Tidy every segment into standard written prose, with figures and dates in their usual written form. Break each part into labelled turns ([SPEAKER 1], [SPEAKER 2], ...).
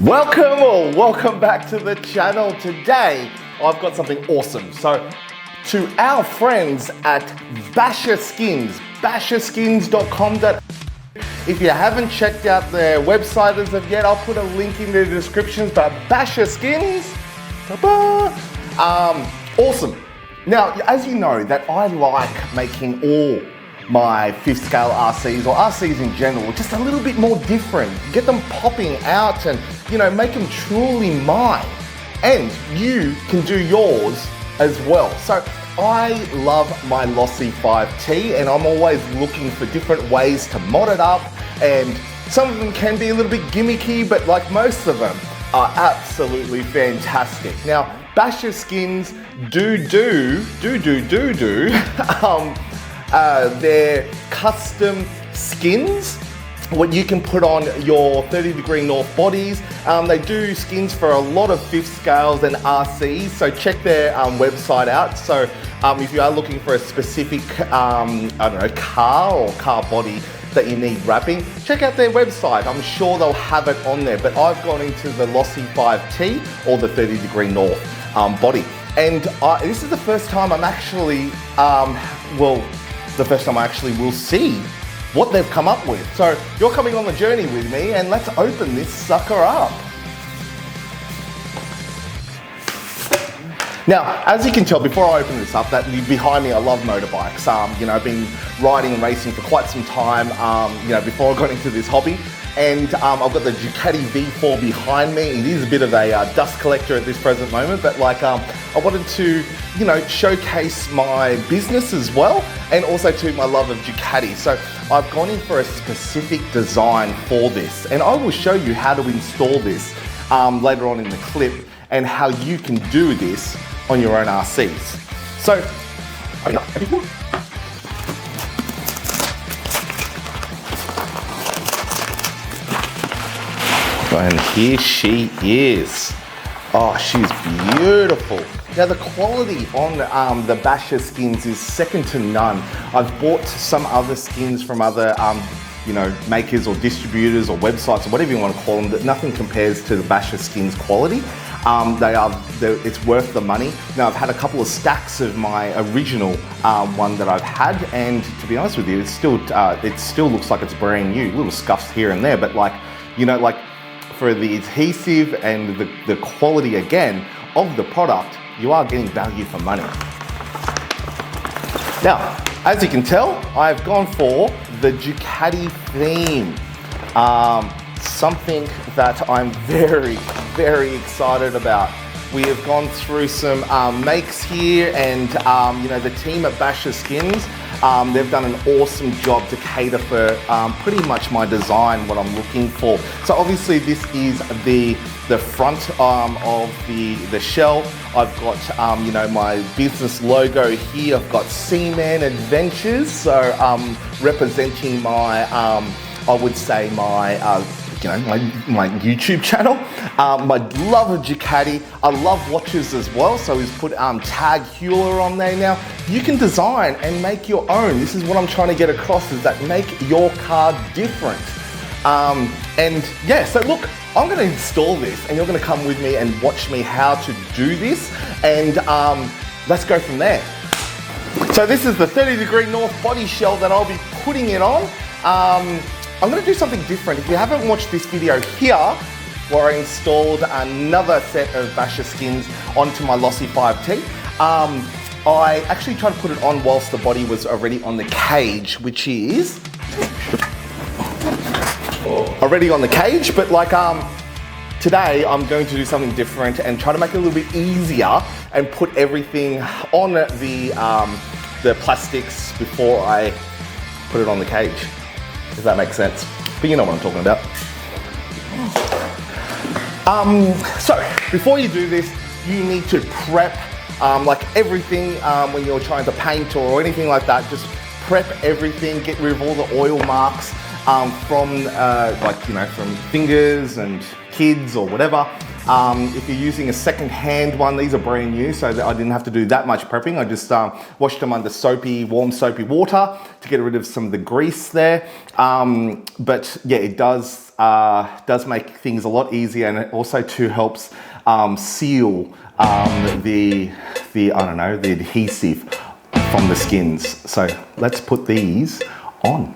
[SPEAKER 1] Welcome back to the channel. Today I've got something awesome. So to our friends at Basher Skins, basherskins.com. If you haven't checked out their website as of yet, I'll put a link in the description. But Basher Skins, awesome. Now, as you know, that I like making all my fifth scale RCs or RCs in general just a little bit more different, get them popping out and make them truly mine. And you can do yours as well. So I love my Losi 5T and I'm always looking for different ways to mod it up, and some of them can be a little bit gimmicky, but like most of them are absolutely fantastic. Now, Basher Skins they're custom skins, what you can put on your 30 degree north bodies. They do skins for a lot of fifth scales and RCs, so check their website out. So if you are looking for a specific, car or car body that you need wrapping, check out their website. I'm sure they'll have it on there, but I've gone into the Losi 5T or the 30 degree north body. And this is the first time I'm actually, the first time I actually will see what they've come up with. So you're coming on the journey with me, and let's open this sucker up. Now, as you can tell, before I open this up, that behind me, I love motorbikes. I've been riding and racing for quite some time, before I got into this hobby. And I've got the Ducati V4 behind me. It is a bit of a dust collector at this present moment, but I wanted to, showcase my business as well, and also to my love of Ducati. So I've gone in for a specific design for this, and I will show you how to install this later on in the clip, and how you can do this on your own RCs. So, and here she is. Oh, she's beautiful. Now the quality on the Basher skins is second to none. I've bought some other skins from other makers or distributors or websites or whatever you want to call them, but nothing compares to the Basher skins quality. It's worth the money. Now I've had a couple of stacks of my original one that I've had, and to be honest with you, it still looks like it's brand new. Little scuffs here and there, but for the adhesive and the quality again of the product, you are getting value for money. Now, as you can tell, I've gone for the Ducati theme. Something that I'm very, very excited about. We have gone through some makes here, and the team at Basher Skins, they've done an awesome job to cater for pretty much my design, what I'm looking for. So obviously this is the front of the shell. I've got my business logo here. I've got Seaman Adventures, so representing my I would say my my YouTube channel. My love of Ducati. I love watches as well, so he's put Tag Heuer on there. Now, you can design and make your own. This is what I'm trying to get across, is that make your car different. And yeah, so look, I'm gonna install this and you're gonna come with me and watch me how to do this, and let's go from there. So this is the 30 degree north body shell that I'll be putting it on. I'm going to do something different. If you haven't watched this video here, where I installed another set of Basher skins onto my Losi 5T, I actually tried to put it on whilst the body was already on the cage, which is already on the cage, but today I'm going to do something different and try to make it a little bit easier and put everything on the plastics before I put it on the cage. If that makes sense. But you know what I'm talking about. So before you do this, you need to prep everything when you're trying to paint or anything like that. Just prep everything, get rid of all the oil marks from from fingers and kids or whatever. If you're using a second-hand one, these are brand new, so that I didn't have to do that much prepping. I just washed them under warm soapy water to get rid of some of the grease there. But yeah, it does make things a lot easier, and it also too helps seal the adhesive from the skins. So let's put these on.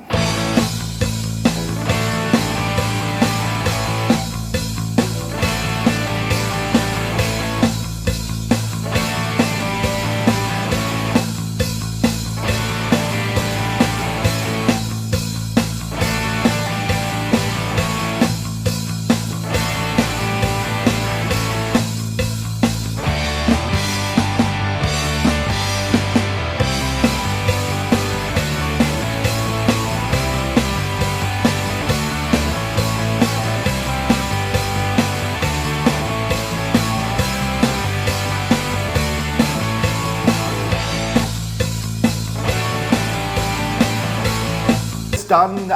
[SPEAKER 1] Done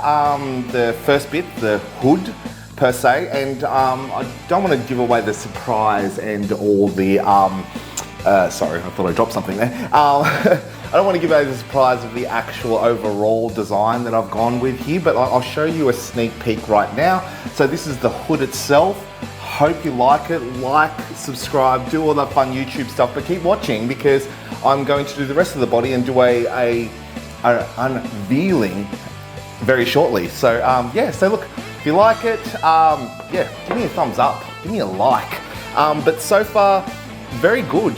[SPEAKER 1] the first bit, the hood per se, and I don't want to give away the surprise and all the sorry, I thought I dropped something there. I don't want to give away the surprise of the actual overall design that I've gone with here, but I'll show you a sneak peek right now. So this is the hood itself. Hope you like it. Like, subscribe, do all that fun YouTube stuff, but keep watching because I'm going to do the rest of the body and do a unveiling very shortly. So yeah, so look, if you like it, yeah, give me a thumbs up, give me a like. But so far, very good.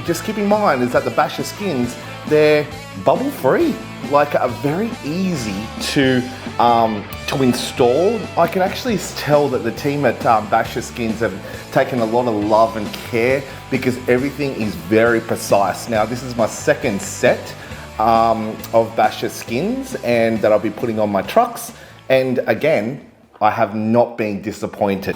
[SPEAKER 1] Just keep in mind is that the Basher skins, they're bubble free, like very easy to install. I can actually tell that the team at Basher Skins have taken a lot of love and care because everything is very precise. Now this is my second set of Basher skins and that I'll be putting on my trucks, and again I have not been disappointed.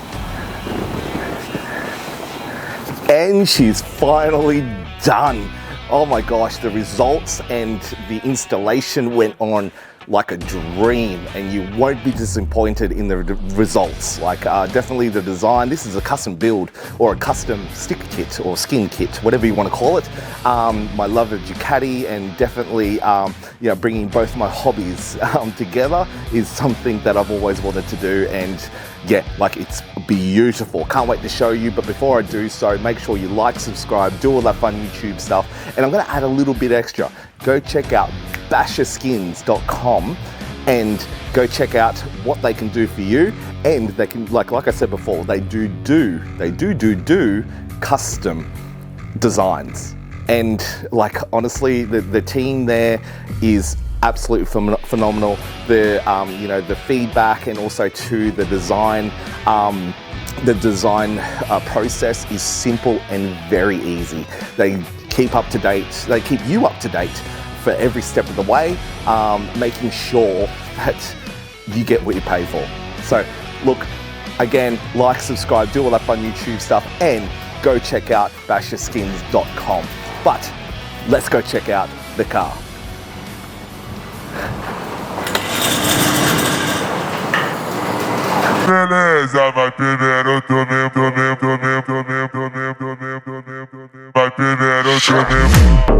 [SPEAKER 1] And she's finally done. Oh my gosh, the results and the installation went on like a dream, and you won't be disappointed in the results. Like definitely the design, this is a custom build or a custom stick kit or skin kit, whatever you want to call it. My love of Ducati and definitely you know, bringing both my hobbies together is something that I've always wanted to do, and yeah, like it's beautiful. Can't wait to show you, but before I do so, make sure you like, subscribe, do all that fun YouTube stuff, and I'm going to add a little bit extra. Go check out basherskins.com and go check out what they can do for you, and they can, like I said before, they do custom designs, and like honestly the team there is absolutely phenomenal. The you know, the feedback and also to the design process is simple and very easy. They keep up to date, they keep you up to date for every step of the way, making sure that you get what you pay for. So look, again, like, subscribe, do all that fun YouTube stuff, and go check out basherskins.com. But let's go check out the car.
[SPEAKER 2] Beleza, vai primeiro tu mesmo, vai primeiro tu mesmo.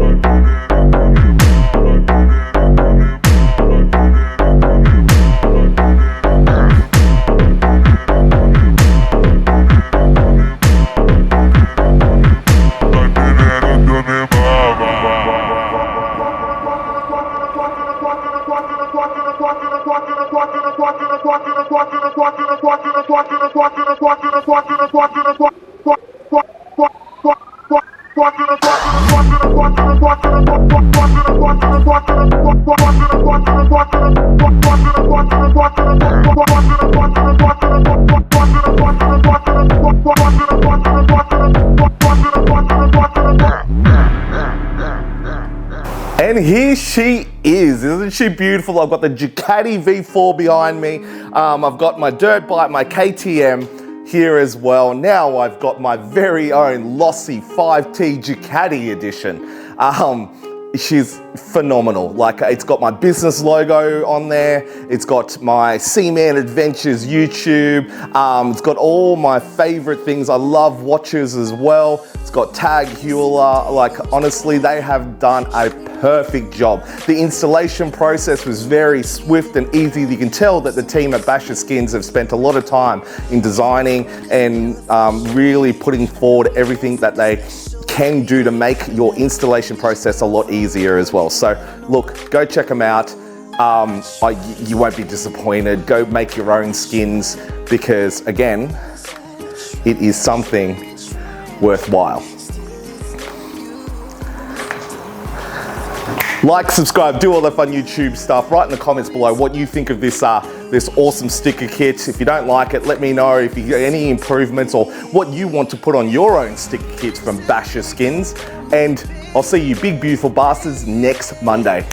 [SPEAKER 1] And here she is, isn't she beautiful? I've got the Ducati V4 behind me. I've got my dirt bike, my KTM here as well. Now I've got my very own Losi 5T Ducati edition. she's phenomenal. Like, it's got my business logo on there. It's got my Seaman Adventures YouTube. It's got all my favorite things. I love watches as well. It's got Tag Heuer. Like, honestly, they have done a perfect job. The installation process was very swift and easy. You can tell that the team at Basher Skins have spent a lot of time in designing and really putting forward everything that they can do to make your installation process a lot easier as well. So look, go check them out. You won't be disappointed. Go make your own skins because, again, it is something worthwhile. Like, subscribe, do all the fun YouTube stuff. Write in the comments below what you think of this awesome sticker kit. If you don't like it, let me know. If you get any improvements or what you want to put on your own sticker kits from Basher Skins. And I'll see you big beautiful bastards next Monday.